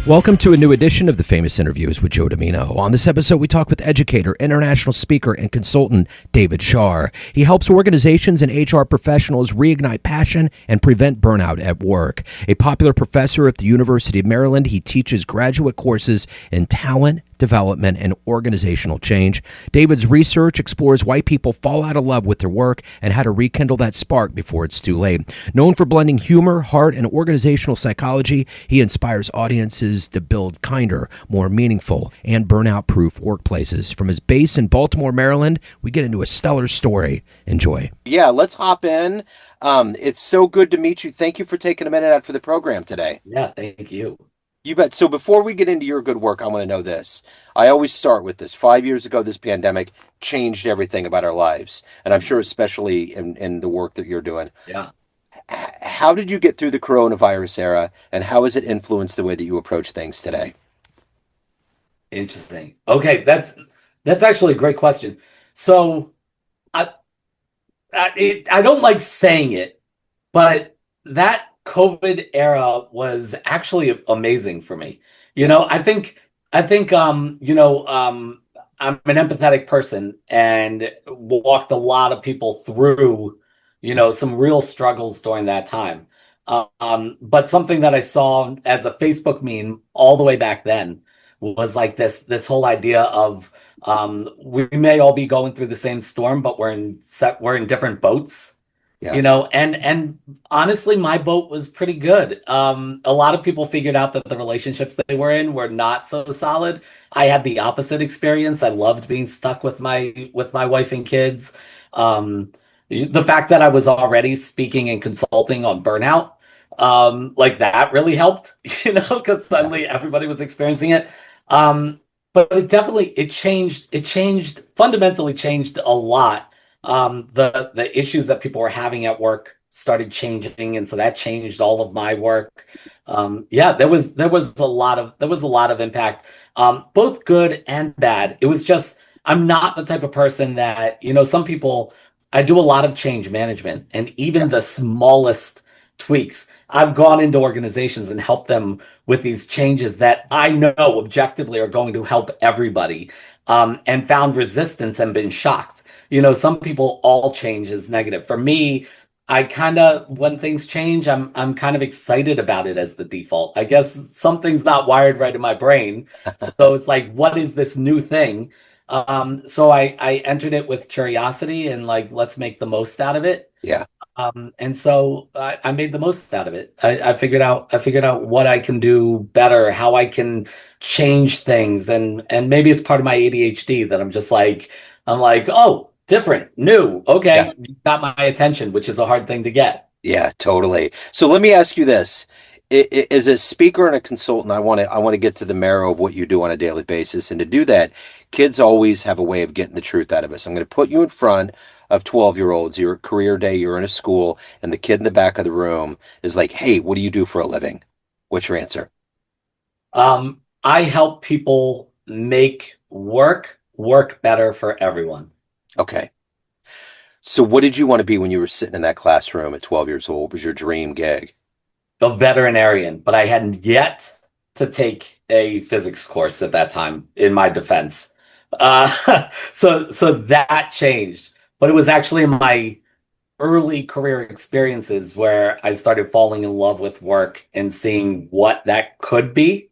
Welcome to a new edition of the Famous Interviews with Joe Dimino. On this episode, we talk with Educator, international speaker, and consultant David Shar. He helps organizations and HR professionals reignite passion and prevent burnout at work. A popular professor at the University of Maryland, he teaches graduate courses in talent development and organizational change. David's research explores why people fall out of love with their work and how to rekindle that spark before it's too late. Known for blending humor, heart, and organizational psychology, he inspires audiences to build kinder, more meaningful, and burnout-proof workplaces. From his base in Baltimore, Maryland, we get into a stellar story. Enjoy. Yeah, let's hop in. It's so good to meet you. Thank you for taking a minute out for the program today. Yeah, thank you. You bet. So before we get into your good work, I want to know this. I always start with this. 5 years ago, this pandemic changed everything about our lives. And I'm sure especially in the work that you're doing. Yeah. How did you get through the coronavirus era, and how has it influenced the way that you approach things today? Interesting. Okay, that's actually a great question. So I don't like saying it, but that COVID era was actually amazing for me. I think I'm an empathetic person and walked a lot of people through, some real struggles during that time. But something that I saw as a Facebook meme all the way back then was like this whole idea of we may all be going through the same storm, but we're in different boats. Yeah. And honestly, my boat was pretty good. A lot of people figured out that the relationships they were in were not so solid. I had the opposite experience. I loved being stuck with my wife and kids. The fact that I was already speaking and consulting on burnout, like that really helped, because suddenly everybody was experiencing it. But it fundamentally changed a lot. The issues that people were having at work started changing, and so that changed all of my work. There was a lot of impact, both good and bad. It was just, I'm not the type of person that, some people, I do a lot of change management, and even the smallest tweaks. I've gone into organizations and helped them with these changes that I know objectively are going to help everybody, and found resistance and been shocked. Some people, all change is negative. For me, when things change, I'm kind of excited about it as the default. I guess something's not wired right in my brain. So it's like, what is this new thing? So I entered it with curiosity and like, let's make the most out of it. Yeah. And so I made the most out of it. I figured out what I can do better, how I can change things. And maybe it's part of my ADHD that I'm like, oh, different, new. Okay. You got my attention, which is a hard thing to get. Yeah, totally. So let me ask you this. As a speaker and a consultant, I want to get to the marrow of what you do on a daily basis. And to do that, kids always have a way of getting the truth out of us. I'm going to put you in front of 12-year-olds. You're at career day, you're in a school, and the kid in the back of the room is like, hey, what do you do for a living? What's your answer? I help people make work better for everyone. Okay. So what did you want to be when you were sitting in that classroom at 12 years old? What was your dream gig? A veterinarian, but I hadn't yet to take a physics course at that time, in my defense. So that changed. But it was actually in my early career experiences where I started falling in love with work and seeing what that could be,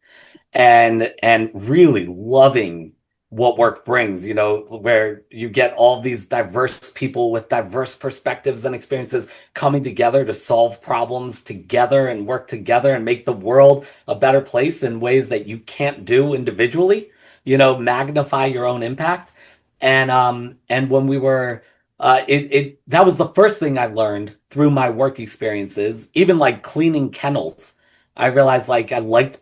and really loving what work brings, where you get all these diverse people with diverse perspectives and experiences coming together to solve problems together and work together and make the world a better place in ways that you can't do individually, magnify your own impact. And when we were, that was the first thing I learned through my work experiences, even like cleaning kennels. I realized like I liked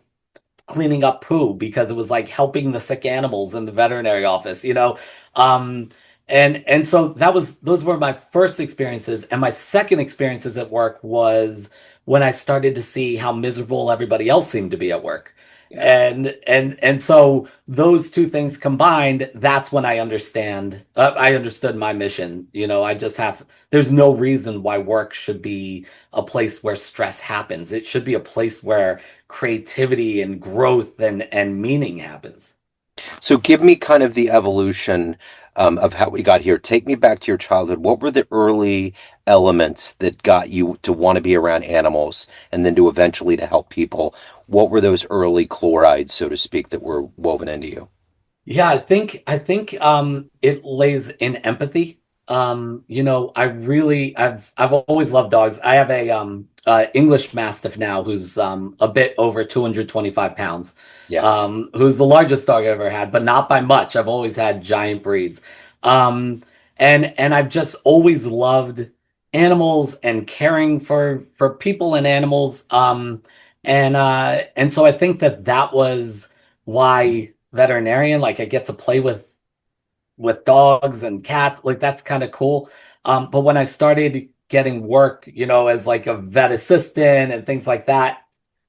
cleaning up poo because it was like helping the sick animals in the veterinary office, and so those were my first experiences. And my second experiences at work was when I started to see how miserable everybody else seemed to be at work. Yeah. And so those two things combined, that's when I understood my mission. I just have there's no reason why work should be a place where stress happens. It should be a place where creativity and growth and meaning happens. So give me kind of the evolution of how we got here. Take me back to your childhood. What were the early elements that got you to want to be around animals and then to eventually to help people? What were those early chlorides, so to speak, that were woven into you? Yeah, I think it lays in empathy. I've always loved dogs. I have a English Mastiff now who's a bit over 225 pounds. Yeah. Who's the largest dog I've ever had, but not by much. I've always had giant breeds. Um and I've just always loved animals and caring for people and animals. And so I think that was why veterinarian. Like I get to play with dogs and cats. Like that's kind of cool. But when I started getting work, as like a vet assistant and things like that,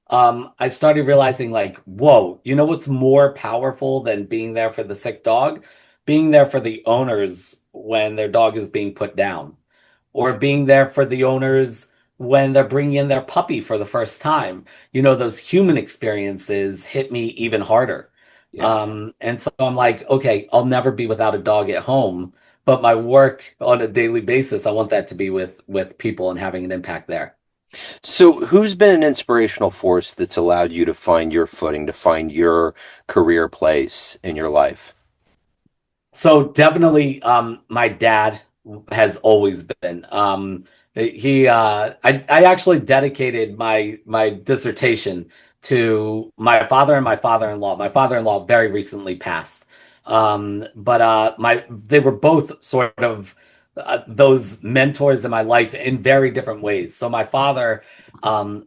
I started realizing like, whoa, what's more powerful than being there for the sick dog? Being there for the owners when their dog is being put down, or Yeah. being there for the owners when they're bringing in their puppy for the first time. Those human experiences hit me even harder. Yeah. And so I'm like, okay, I'll never be without a dog at home, but my work on a daily basis, I want that to be with people and having an impact there. So who's been an inspirational force that's allowed you to find your footing, to find your career place in your life? So definitely, my dad has always been. I actually dedicated my dissertation to my father and my father-in-law. My father-in-law very recently passed. But they were both sort of those mentors in my life in very different ways. So my father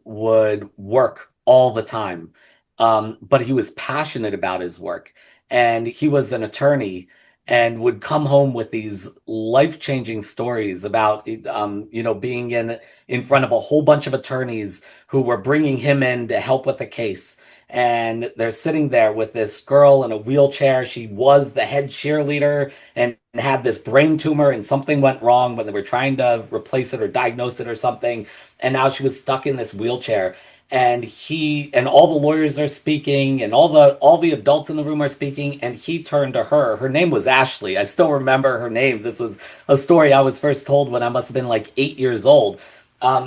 would work all the time, but he was passionate about his work, and he was an attorney and would come home with these life-changing stories about being in front of a whole bunch of attorneys who were bringing him in to help with the case. And they're sitting there with this girl in a wheelchair. She was the head cheerleader and had this brain tumor, and something went wrong when they were trying to replace it or diagnose it or something. And now she was stuck in this wheelchair, and he and all the lawyers are speaking, and all the adults in the room are speaking, and he turned to her name was Ashley. I still remember her name. This was a story I was first told when I must have been like 8 years old.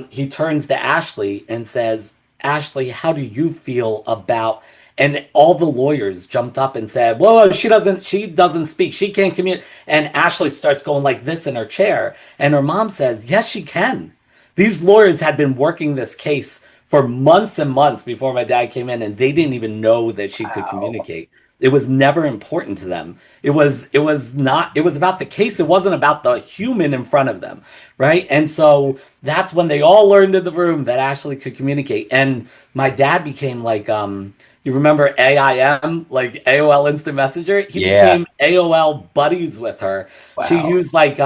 He turns to Ashley and says, Ashley, how do you feel about, and all the lawyers jumped up and said, well, she doesn't speak, she can't communicate. And Ashley starts going like this in her chair, and her mom says, yes, she can. These lawyers had been working this case for months and months before my dad came in, and they didn't even know that she could Wow. communicate. It was never important to them. It was not, it was about the case. It wasn't about the human in front of them, right? And so that's when they all learned in the room that Ashley could communicate. And my dad became like, you remember AIM, like AOL Instant Messenger? He Yeah. became AOL buddies with her. She Wow. used like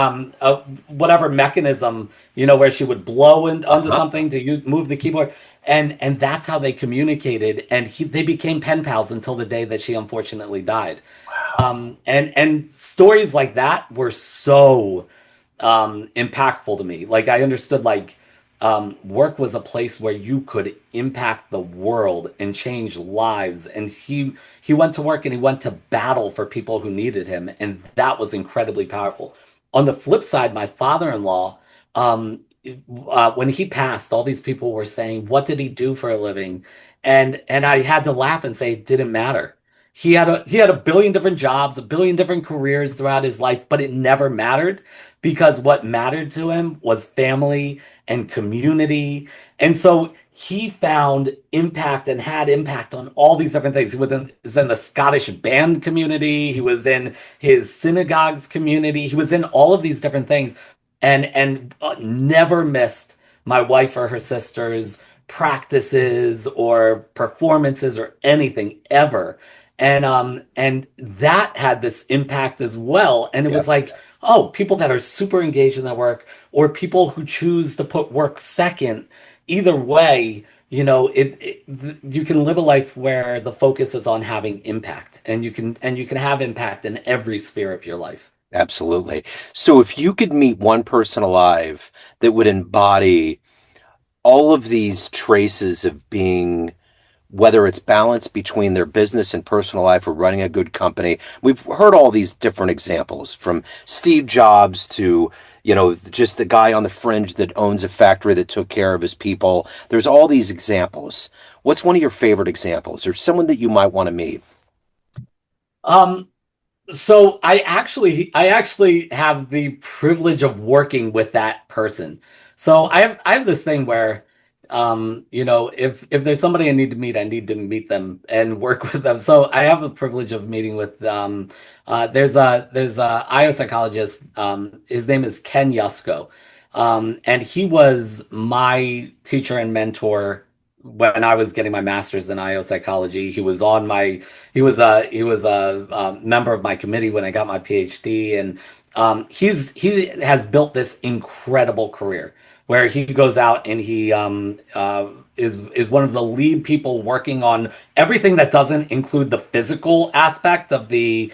whatever mechanism, where she would blow onto Uh-huh. something to move the keyboard, and that's how they communicated. And they became pen pals until the day that she unfortunately died. Wow. And stories like that were so impactful to me. Like I understood like work was a place where you could impact the world and change lives. And he went to work and he went to battle for people who needed him, and that was incredibly powerful. On the flip side, my father-in-law, um, when he passed, all these people were saying, "What did he do for a living?" And I had to laugh and say it didn't matter. He had a billion different jobs, a billion different careers throughout his life, but it never mattered because what mattered to him was family and community. And so he found impact and had impact on all these different things. He was in the Scottish band community, he was in his synagogues community, he was in all of these different things, and never missed my wife or her sisters practices or performances or anything ever. And that had this impact as well. And it Yeah. was like, oh, people that are super engaged in their work, or people who choose to put work second. Either way, you can live a life where the focus is on having impact, and you can have impact in every sphere of your life. Absolutely. So if you could meet one person alive that would embody all of these traces of being, whether it's balance between their business and personal life or running a good company. We've heard all these different examples from Steve Jobs to, just the guy on the fringe that owns a factory that took care of his people. There's all these examples. What's one of your favorite examples or someone that you might want to meet? Um, So I actually have the privilege of working with that person. So I have this thing where if there's somebody I need to meet them and work with them. So I have the privilege of meeting with there's a IO psychologist, his name is Ken Yusko. And he was my teacher and mentor when I was getting my master's in IO psychology. He was a member of my committee when I got my PhD, and he has built this incredible career where he goes out and he is one of the lead people working on everything that doesn't include the physical aspect of the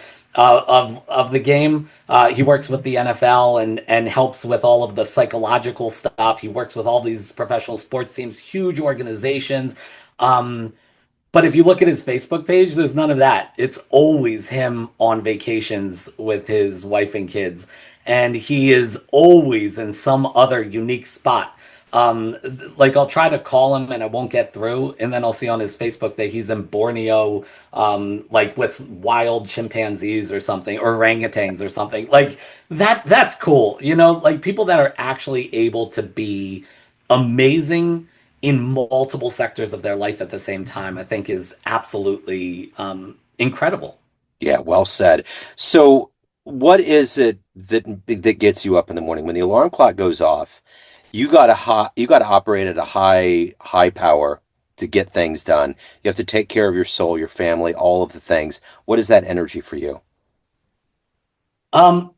game. He works with the NFL and helps with all of the psychological stuff. He works with all these professional sports teams, huge organizations. Um, but if you look at his Facebook page, there's none of that. It's always him on vacations with his wife and kids. And he is always in some other unique spot. Um, like I'll try to call him and I won't get through. And then I'll see on his Facebook that he's in Borneo, like with wild chimpanzees or something, or orangutans or something. Like that's cool. Like people that are actually able to be amazing in multiple sectors of their life at the same time, I think is absolutely incredible. Yeah, well said. So, what is it that gets you up in the morning when the alarm clock goes off? You got to operate at a high power to get things done. You have to take care of your soul, your family, all of the things. What is that energy for you?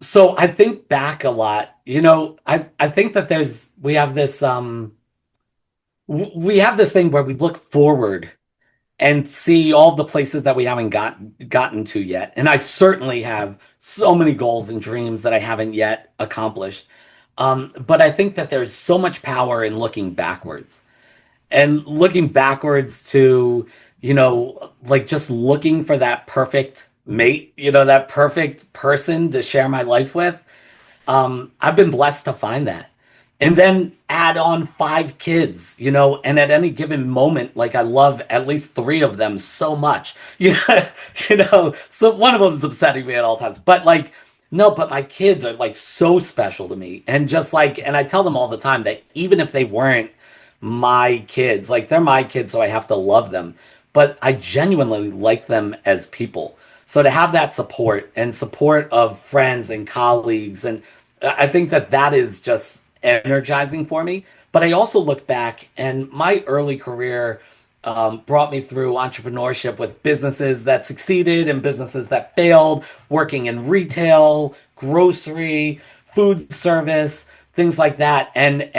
So I think back a lot. I think that we have this thing where we look forward and see all the places that we haven't gotten to yet. And I certainly have so many goals and dreams that I haven't yet accomplished. But I think that there's so much power in looking backwards and looking backwards to, like just looking for that perfect mate, that perfect person to share my life with. I've been blessed to find that. And then add on 5 kids, and at any given moment, like I love at least 3 of them so much. So one of them is upsetting me at all times. But like, no, but my kids are like so special to me. And just like, and I tell them all the time that even if they weren't my kids, like they're my kids, so I have to love them. But I genuinely like them as people. So to have that support and support of friends and colleagues, and I think that that is just energizing for me. But I also look back, and my early career brought me through entrepreneurship with businesses that succeeded and businesses that failed, working in retail, grocery, food service, things like that. And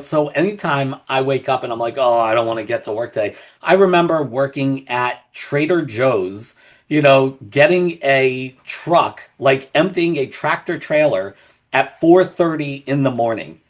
so anytime I wake up and I'm like, oh, I don't want to get to work today, I remember working at Trader Joe's, getting a truck, like emptying a tractor trailer at 4:30 in the morning.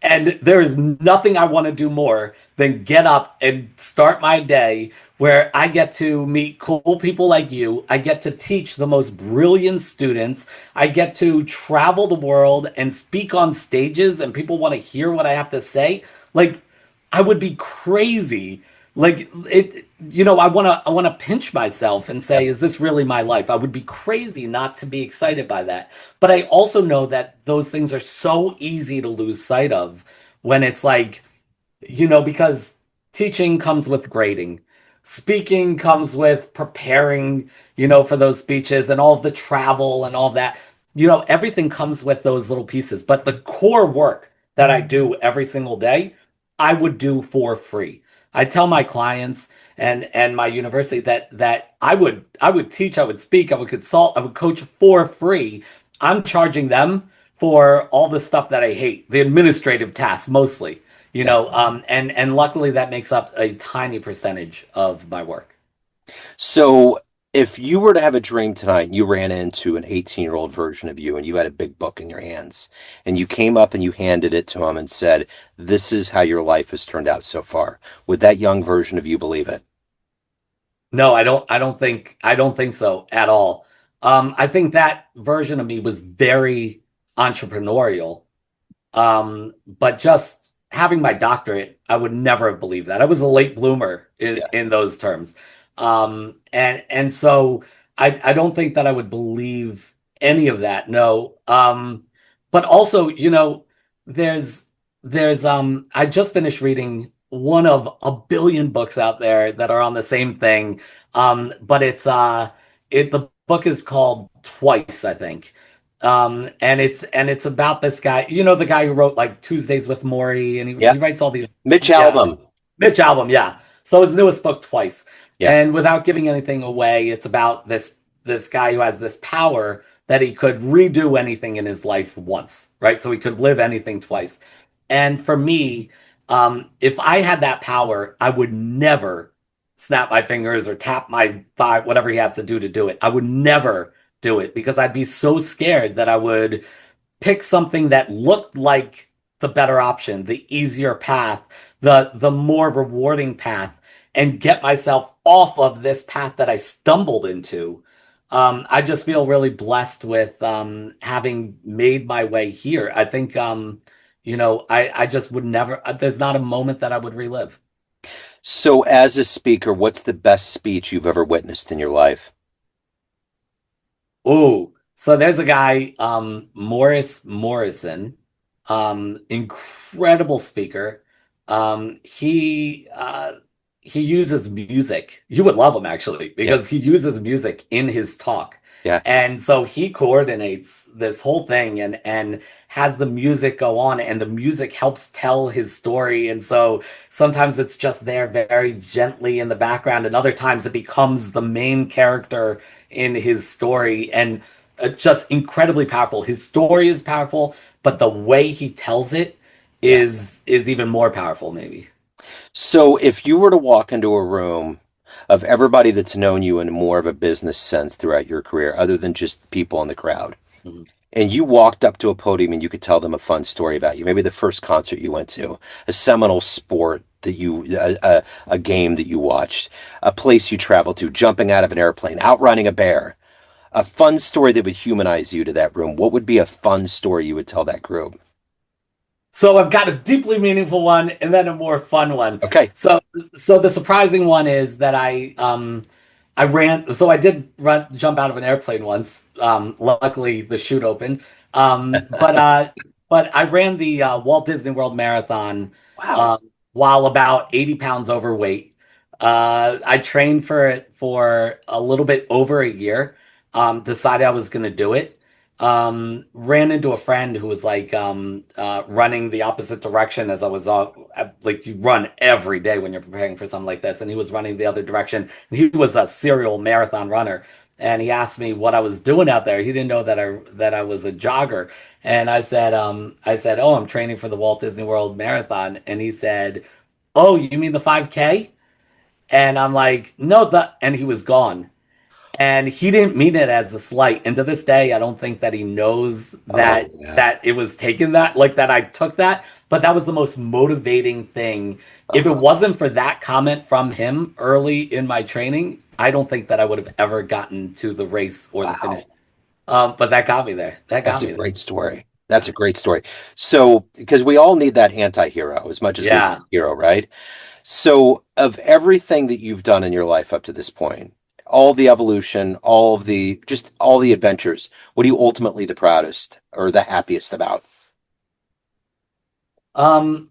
And there is nothing I want to do more than get up and start my day where I get to meet cool people like you. I get to teach the most brilliant students. I get to travel the world and speak on stages, and people want to hear what I have to say. Like, I would be crazy. Like I want to pinch myself and say, is this really my life? I would be crazy not to be excited by that. But I also know that those things are so easy to lose sight of when it's like, because teaching comes with grading. Speaking comes with preparing, for those speeches and all of the travel and all of that. Everything comes with those little pieces. But the core work that I do every single day, I would do for free. I tell my clients and my university that I would teach, I would speak, I would consult, I would coach for free. I'm charging them for all the stuff that I hate, the administrative tasks mostly. Yeah. And luckily that makes up a tiny percentage of my work. So if you were to have a dream tonight and you ran into an 18-year-old version of you and you had a big book in your hands and you came up and you handed it to him and said, "This is how your life has turned out so far," would that young version of you believe it? No, I don't think so at all. I think that version of me was very entrepreneurial. But just having my doctorate, I would never have believed that. I was a late bloomer Yeah. in those terms. And so I don't think that I would believe any of that. No. But also, there's I just finished reading one of a billion books out there that are on the same thing. But the book is called Twice, I think. And it's about this guy, the guy who wrote like Tuesdays with Maury, and he Yeah. writes all these, Mitch yeah, Album. Mitch Albom, yeah. So his newest book, Twice. Yeah. And without giving anything away, it's about this guy who has this power that he could redo anything in his life once, right? So he could live anything twice. And for me, if I had that power, I would never snap my fingers or tap my thigh, whatever he has to do it. I would never do it because I'd be so scared that I would pick something that looked like the better option, the easier path, the more rewarding path, and get myself off of this path that I stumbled into. I just feel really blessed with having made my way here. I think I just would never. There's not a moment that I would relive. So as a speaker, what's the best speech you've ever witnessed in your life? Oh, so there's a guy, Morris Morrison, incredible speaker. He uses music. You would love him actually Yeah. because he uses music in his talk. Yeah. And so he coordinates this whole thing and has the music go on and the music helps tell his story. And so sometimes it's just there very gently in the background, and other times it becomes the main character in his story, and just incredibly powerful. His story is powerful, but the way he tells it Yeah. is even more powerful, maybe. So if you were to walk into a room of everybody that's known you in more of a business sense throughout your career, other than just people in the crowd, Mhm. and you walked up to a podium and you could tell them a fun story about you, maybe the first concert you went to, a seminal sport that a game that you watched, a place you traveled to, jumping out of an airplane, outrunning a bear, a fun story that would humanize you to that room, what would be a fun story you would tell that group? So I've got a deeply meaningful one and then a more fun one. Okay. So the surprising one is that I ran, so I did jump out of an airplane once. Luckily the chute opened. But I ran the Walt Disney World Marathon Wow. um, while about 80 pounds overweight. I trained for it for a little bit over a year. Decided I was going to do it. Ran into a friend who was like running the opposite direction as I was like you run every day when you're preparing for something like this, and he was running the other direction. And he was a serial marathon runner, and he asked me what I was doing out there. He didn't know that I was a jogger, and I said, oh, I'm training for the Walt Disney World Marathon, and he said, oh, you mean the 5K? And I'm like, no, and he was gone. And he didn't mean it as a slight. And to this day, I don't think that he knows Oh, that yeah. that it was taken that, like that I took that. But that was the most motivating thing. If it Uh-huh. wasn't for that comment from him early in my training, I don't think that I would have ever gotten to the race or the finish. Wow. But that got me there. That That's got a me there. great story. That's a great story. So, because we all need that anti-hero as much as we need Yeah. a hero, right? So, of everything that you've done in your life up to this point, all the evolution, all of the just all the adventures, what are you ultimately the proudest or the happiest about? Um,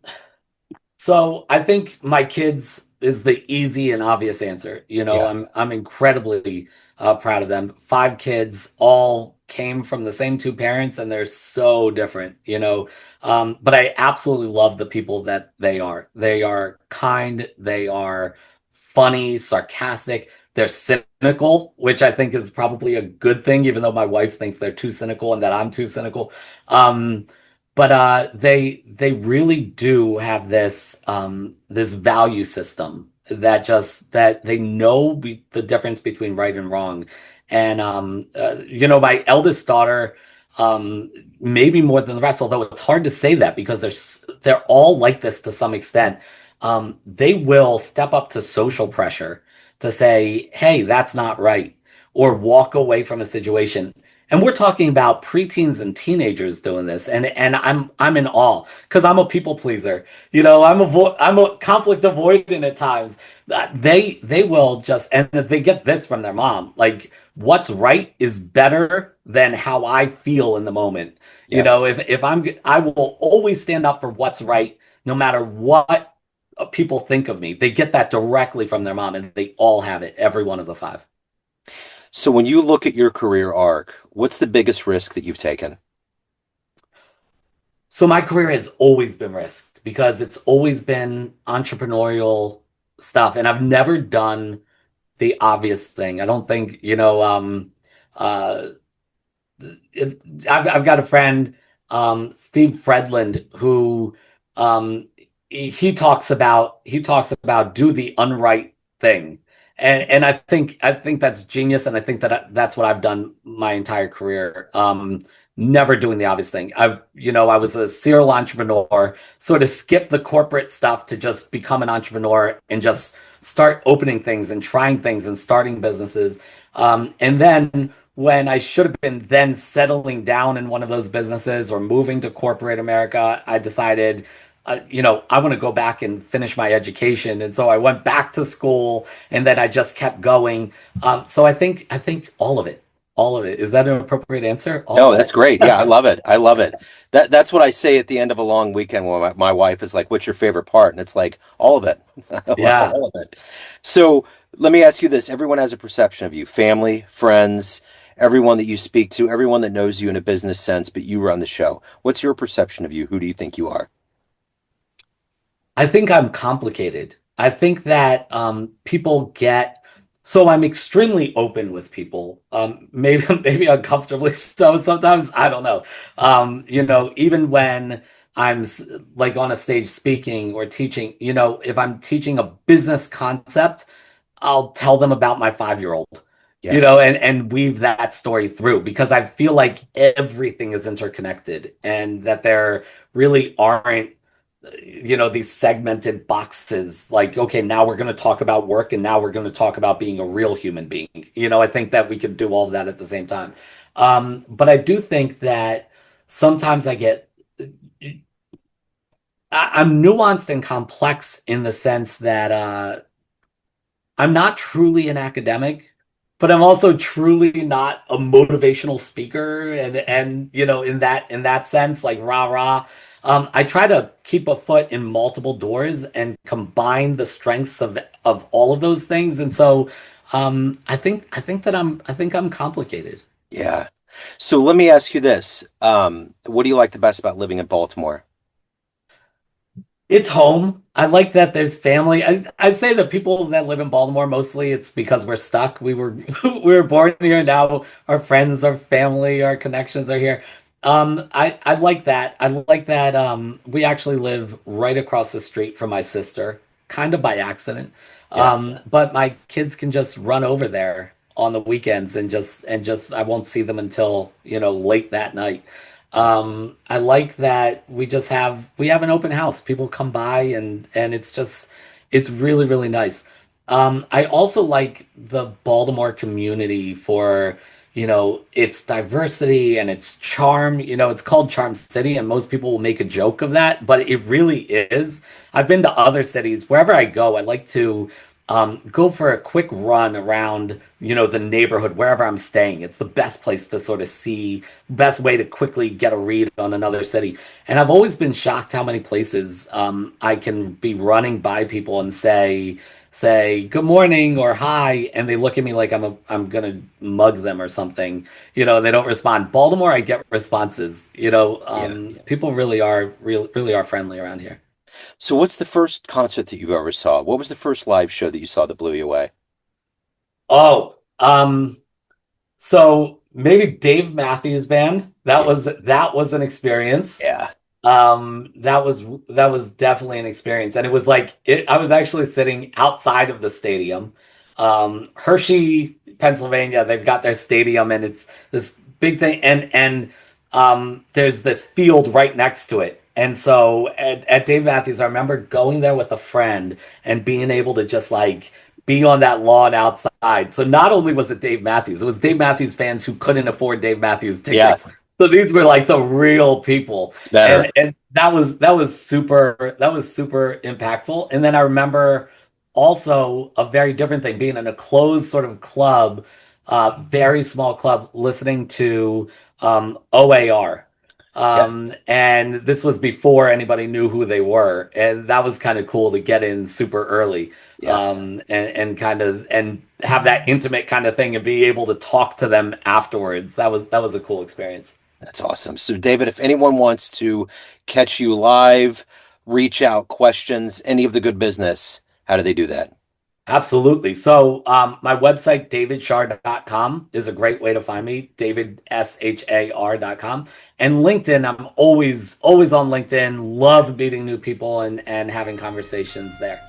So I think my kids is the easy and obvious answer. Yeah. I'm incredibly proud of them. Five kids, all came from the same two parents, and they're so different. But I absolutely love the people that they are. They are kind. They are funny, sarcastic. They're cynical, which I think is probably a good thing, even though my wife thinks they're too cynical and that I'm too cynical. Um, but they really do have this value system that they know the difference between right and wrong. And my eldest daughter, maybe more than the rest, although it's hard to say that because they're all like this to some extent. They will step up to social pressure to say, "Hey, that's not right," or walk away from a situation. And we're talking about preteens and teenagers doing this, and I'm in awe because I'm a people pleaser. I'm a conflict avoidant at times. They will just, and they get this from their mom. Like, what's right is better than how I feel in the moment. Yeah. If I will always stand up for what's right, no matter what people think of me. They get that directly from their mom, and they all have it. Every one of the five. So when you look at your career arc, what's the biggest risk that you've taken? So my career has always been risked because it's always been entrepreneurial stuff, and I've never done the obvious thing. I don't think, uh, I've got a friend, Steve Fredland, who um, he talks about do the unright thing, and I think that's genius, and I think that's what I've done my entire career. Never doing the obvious thing. I was a serial entrepreneur, sort of skipped the corporate stuff to just become an entrepreneur and just start opening things and trying things and starting businesses. And then when I should have been then settling down in one of those businesses or moving to corporate America, I decided, I want to go back and finish my education. And so I went back to school and then I just kept going. So I think all of it, all of it. Is that an appropriate answer? All No, of that's it. great. Yeah, I love it. I love it. That's what I say at the end of a long weekend when my wife is like, "What's your favorite part?" And it's like, all of it. I love Yeah. all of it. So let me ask you this. Everyone has a perception of you, family, friends, everyone that you speak to, everyone that knows you in a business sense, but you run the show. What's your perception of you? Who do you think you are? I think I'm complicated. I think that people get so I'm extremely open with people. Maybe maybe uncomfortably so sometimes. I don't know. Even when like on a stage speaking or teaching, if I'm teaching a business concept, I'll tell them about my 5-year-old, Yeah. and weave that story through because I feel like everything is interconnected and that there really aren't, these segmented boxes like, okay, now we're going to talk about work and now we're going to talk about being a real human being. I think that we can do all of that at the same time. But I do think that sometimes I'm nuanced and complex in the sense that I'm not truly an academic, but I'm also truly not a motivational speaker. And in that sense, like rah rah. I try to keep a foot in multiple doors and combine the strengths of all of those things. And so I think I'm complicated. Yeah. So let me ask you this. What do you like the best about living in Baltimore? It's home. I like that there's family. I say that people that live in Baltimore mostly it's because we're stuck. We were we were born here. Now our friends, our family, our connections are here. I like that. I like that. We actually live right across the street from my sister, kind of by accident. Yeah. But my kids can just run over there on the weekends and just I won't see them until late that night. I like that we have an open house. People come by and it's really, really nice. I also like the Baltimore community for, its diversity and its charm. It's called Charm City, and most people will make a joke of that, but it really is. I've been to other cities. Wherever I go, I like to go for a quick run around, the neighborhood, wherever I'm staying. It's the best place to sort of see, best way to quickly get a read on another city. And I've always been shocked how many places I can be running by people and say good morning or hi, and they look at me like I'm gonna mug them or something, and they don't respond. Baltimore, I get responses. Yeah. Yeah. People really are friendly around here. So what's the first concert that you ever saw? What was the first live show that you saw that blew you away? Oh, so maybe Dave Matthews Band. That Yeah. was that was an experience. Yeah. That was definitely an experience, and it was like I was actually sitting outside of the stadium, Hershey, Pennsylvania. They've got their stadium, and it's this big thing, and there's this field right next to it. And so at Dave Matthews, I remember going there with a friend and being able to just like be on that lawn outside. So not only was it Dave Matthews, it was Dave Matthews fans who couldn't afford Dave Matthews Yeah, tickets. So these were like the real people, it's better. and that was super impactful. And then I remember also a very different thing, being in a closed sort of club, very small club, listening to OAR. Yeah, And this was before anybody knew who they were, and that was kind of cool to get in super early, yeah. and kind of and have that intimate kind of thing and be able to talk to them afterwards. That was a cool experience. That's awesome. So, David, if anyone wants to catch you live, reach out, questions, any of the good business, how do they do that? Absolutely. So, my website, davidshar.com, is a great way to find me, davidshar.com. And LinkedIn, I'm always on LinkedIn. Love meeting new people and having conversations there.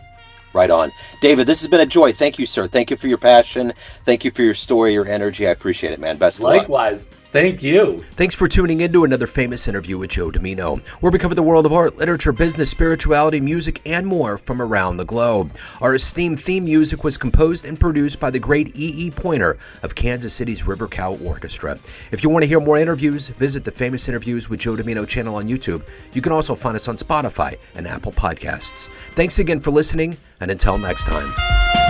Right on. David, this has been a joy. Thank you, sir. Thank you for your passion. Thank you for your story, your energy. I appreciate it, man. Best of luck. Likewise. Thank you. Thanks for tuning in to another famous interview with Joe Dimino, where we cover the world of art, literature, business, spirituality, music, and more from around the globe. Our esteemed theme music was composed and produced by the great E.E. Pointer of Kansas City's River Cow Orchestra. If you want to hear more interviews, visit the Famous Interviews with Joe Dimino channel on YouTube. You can also find us on Spotify and Apple Podcasts. Thanks again for listening, and until next time.